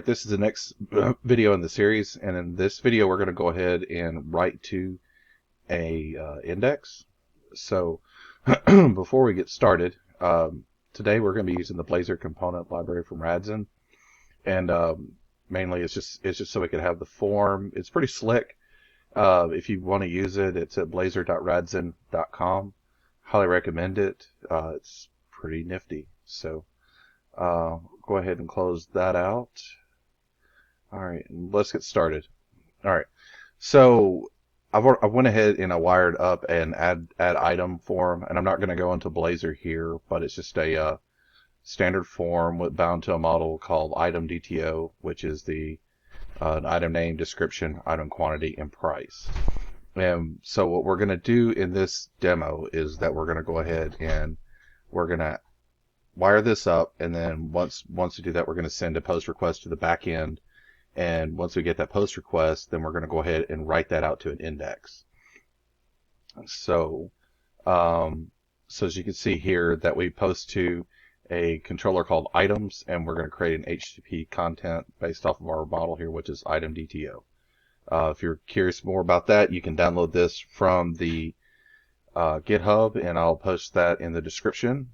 This is the next video in the series, and in this video we're going to go ahead and write to a index. So before we get started, today we're going to be using the Blazor component library from Radzen, and mainly it's just so we could have the form. It's pretty slick. If you want to use it, it's at blazor.radzen.com. Highly recommend it. It's pretty nifty. So go ahead and close that out. All right, let's get started. All right, so I went ahead and I wired up an add item form, and I'm not going to go into Blazor here, but it's just a standard form bound to a model called item DTO, which is the item name, description, item quantity, and price. And so what we're going to do in this demo is that we're going to go ahead and we're going to wire this up, and then once we do that, we're going to send a post request to the back end. And once we get that post request, then we're going to go ahead and write that out to an index. So, so as you can see here, that we post to a controller called items, and we're going to create an HTTP content based off of our model here, which is item DTO. If you're curious more about that, you can download this from the GitHub, and I'll post that in the description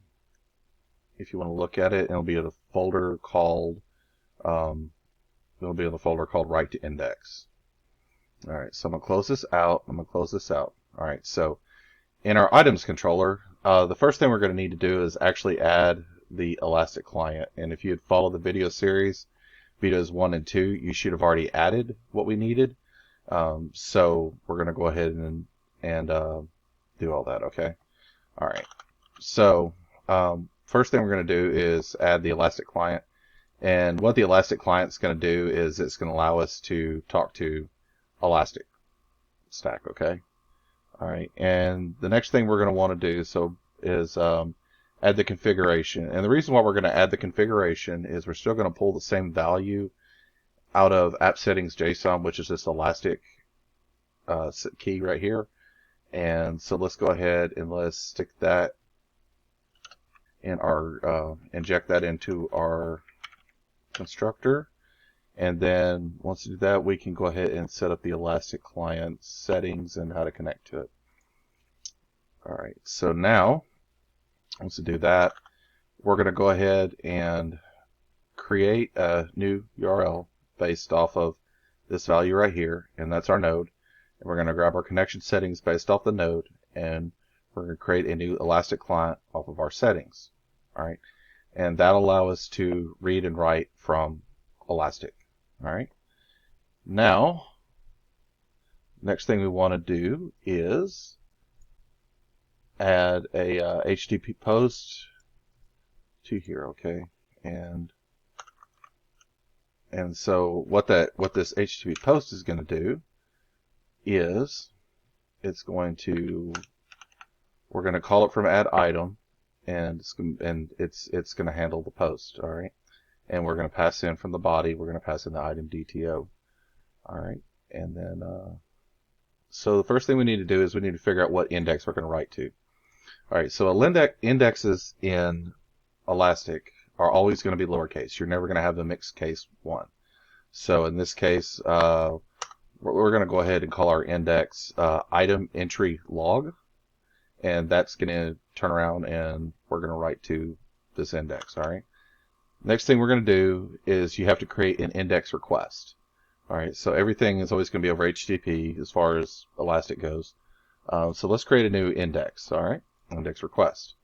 if you want to look at it. It'll be in a folder called write to index. All right, so I'm gonna close this out. All right, so in our items controller, the first thing we're going to need to do is actually add the Elastic client. And if you had followed the video series, videos 1 and 2, you should have already added what we needed. So we're going to go ahead and do all that. Okay. All right. So first thing we're going to do is add the Elastic client. And what the Elastic client is going to do is it's going to allow us to talk to Elastic Stack, okay? All right, and the next thing we're going to want to do is add the configuration. And the reason why we're going to add the configuration is we're still going to pull the same value out of app settings JSON, which is this Elastic key right here. And so let's go ahead and let's stick that in our, inject that into our constructor, and then once we do that, we can go ahead and set up the Elastic client settings and how to connect to it. All right, so now once we do that, we're going to go ahead and create a new URL based off of this value right here, and that's our node. And we're going to grab our connection settings based off the node, and we're going to create a new Elastic client off of our settings. All right. And that'll allow us to read and write from Elastic. All right. Now, next thing we want to do is add a HTTP post to here. Okay. And so what this HTTP post is going to do is we're going to call it from add item. And it's going to handle the post, all right? And we're going to pass in from the body, we're going to pass in the item DTO, all right? And then, so the first thing we need to do is we need to figure out what index we're going to write to. All right, so indexes in Elastic are always going to be lowercase. You're never going to have the mixed case one. So in this case, we're going to go ahead and call our index item entry log. And that's going to turn around and we're going to write to this index, all right? Next thing we're going to do is you have to create an index request. All right, so everything is always going to be over HTTP as far as Elastic goes. So let's create a new index, all right? Index request.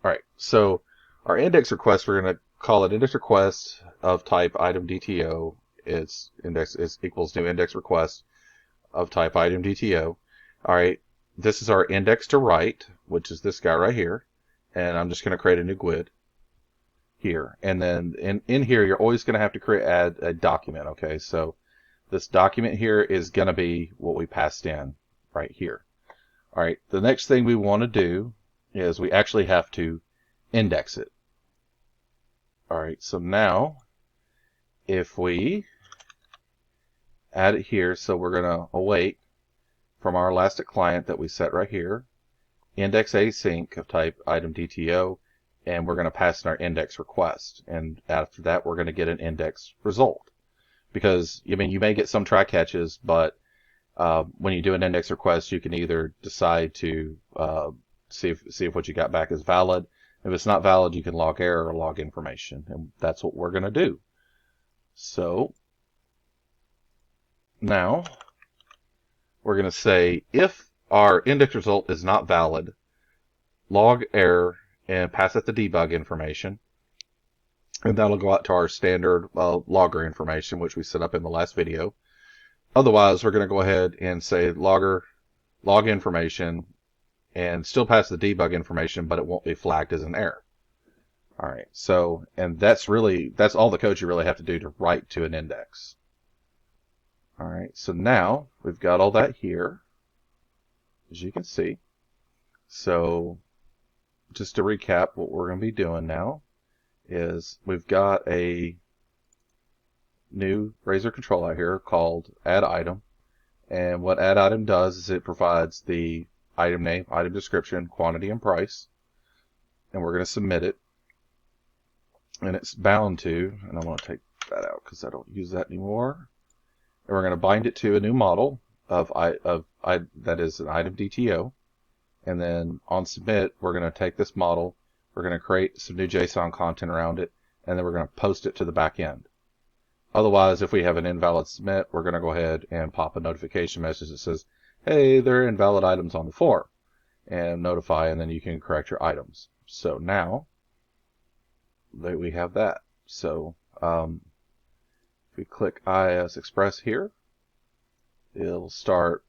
All right, so our index request, we're going to call it index request of type item DTO. Its index equals new index request of type item DTO. All right. This is our index to write, which is this guy right here. And I'm just going to create a new GUID here. And then in here, you're always going to have to add a document, okay? So this document here is going to be what we passed in right here. All right, the next thing we want to do is we actually have to index it. All right, so now if we add it here, so we're going to await from our Elastic client that we set right here, index async of type item DTO, and we're going to pass in our index request. And after that, we're going to get an index result. Because, I mean, you may get some try catches, but when you do an index request, you can either decide to see if what you got back is valid. If it's not valid, you can log error or log information, and that's what we're going to do. So now we're going to say if our index result is not valid, log error and pass it the debug information, and that'll go out to our standard logger information, which we set up in the last video. Otherwise, we're going to go ahead and say log information and still pass the debug information, but it won't be flagged as an error. All right, so, and that's all the code you really have to do to write to an index. All right, so now we've got all that here, as you can see. So just to recap, what we're going to be doing now is we've got a new Razor control out here called add item. And what add item does is it provides the item name, item description, quantity, and price. And we're going to submit it. And it's bound to, and I'm going to take that out because I don't use that anymore. And we're going to bind it to a new model that is an item DTO. And then on submit, we're going to take this model, we're going to create some new JSON content around it, and then we're going to post it to the back end. Otherwise, if we have an invalid submit, we're going to go ahead and pop a notification message that says, hey, there are invalid items on the form, and notify, and then you can correct your items. So now we have that. So if we click IIS Express here, it'll start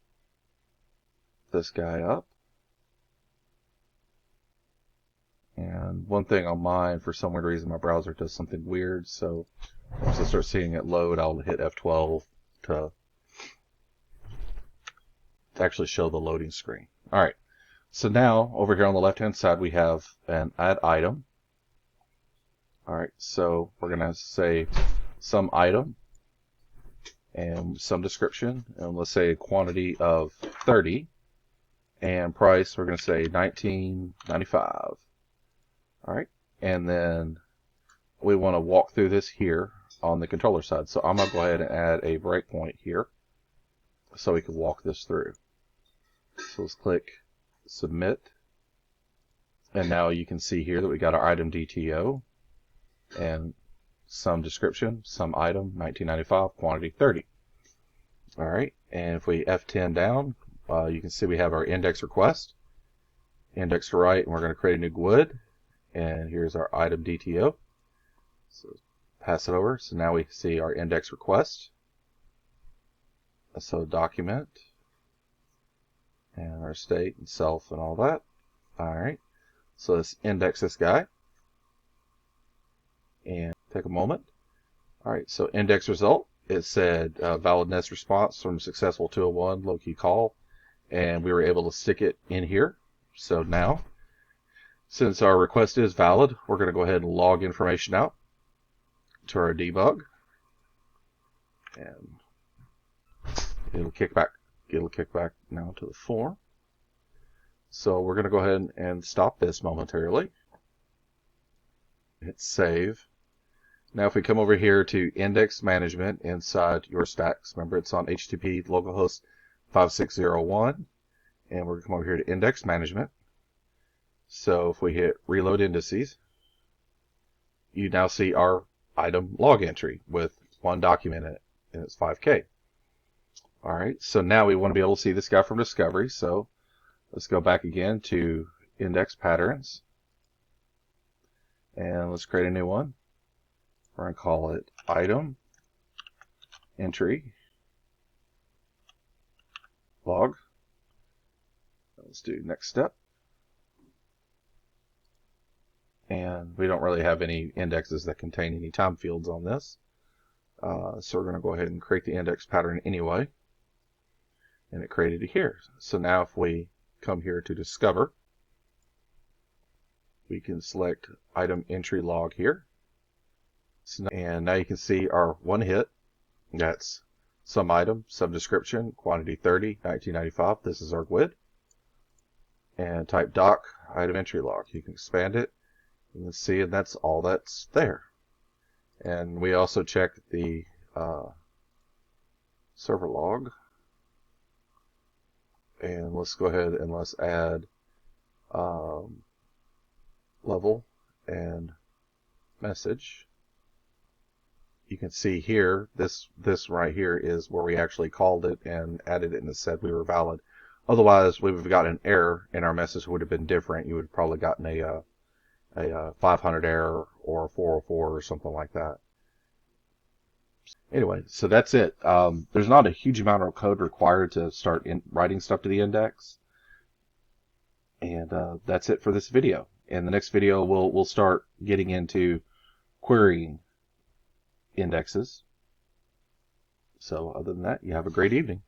this guy up. And one thing on mine, for some weird reason, my browser does something weird. So once I start seeing it load, I'll hit F12 to actually show the loading screen. All right. So now over here on the left-hand side, we have an add item. All right. So we're going to say some item and some description, and let's say a quantity of 30, and price we're going to say $19.95. All right, and then we want to walk through this here on the controller side. So I'm going to go ahead and add a breakpoint here so we can walk this through. So let's click submit, and now you can see here that we got our item DTO and some description, some item, $19.95, quantity 30. All right, and if we F10 down, you can see we have our index request, index to write, and we're going to create a new GUID. And here's our item DTO. So pass it over. So now we see our index request. So document and our state and self and all that. All right. So let's index this guy and take a moment. All right. So index result. It said validness response from successful 201 low key call, and we were able to stick it in here. So now, since our request is valid, we're going to go ahead and log information out to our debug, and it'll kick back now to the form. So we're going to go ahead and stop this momentarily. Hit save. Now if we come over here to index management inside your stacks, remember it's on HTTP localhost 5601, and we're going to come over here to index management. So if we hit reload indices, you now see our item log entry with one document in it, and it's 5K. All right, so now we want to be able to see this guy from discovery. So let's go back again to index patterns, and let's create a new one. We're going to call it item entry log. Let's do next step. And we don't really have any indexes that contain any time fields on this. So we're going to go ahead and create the index pattern anyway. And it created it here. So now if we come here to discover, we can select item entry log here. And now you can see our one hit. That's some item, some description, quantity 30, 1995. This is our GUID. And type doc item entry log. You can expand it. Let's see, and that's all that's there. And we also check the server log. And let's go ahead and let's add level and message. You can see here, this right here is where we actually called it and added it and it said we were valid. Otherwise, we would have gotten an error and our message would have been different. You would have probably gotten a 500 error or a 404 or something like that. Anyway, so that's it. There's not a huge amount of code required to start writing stuff to the index. And that's it for this video. In the next video, we'll start getting into querying indexes. So other than that, you have a great evening.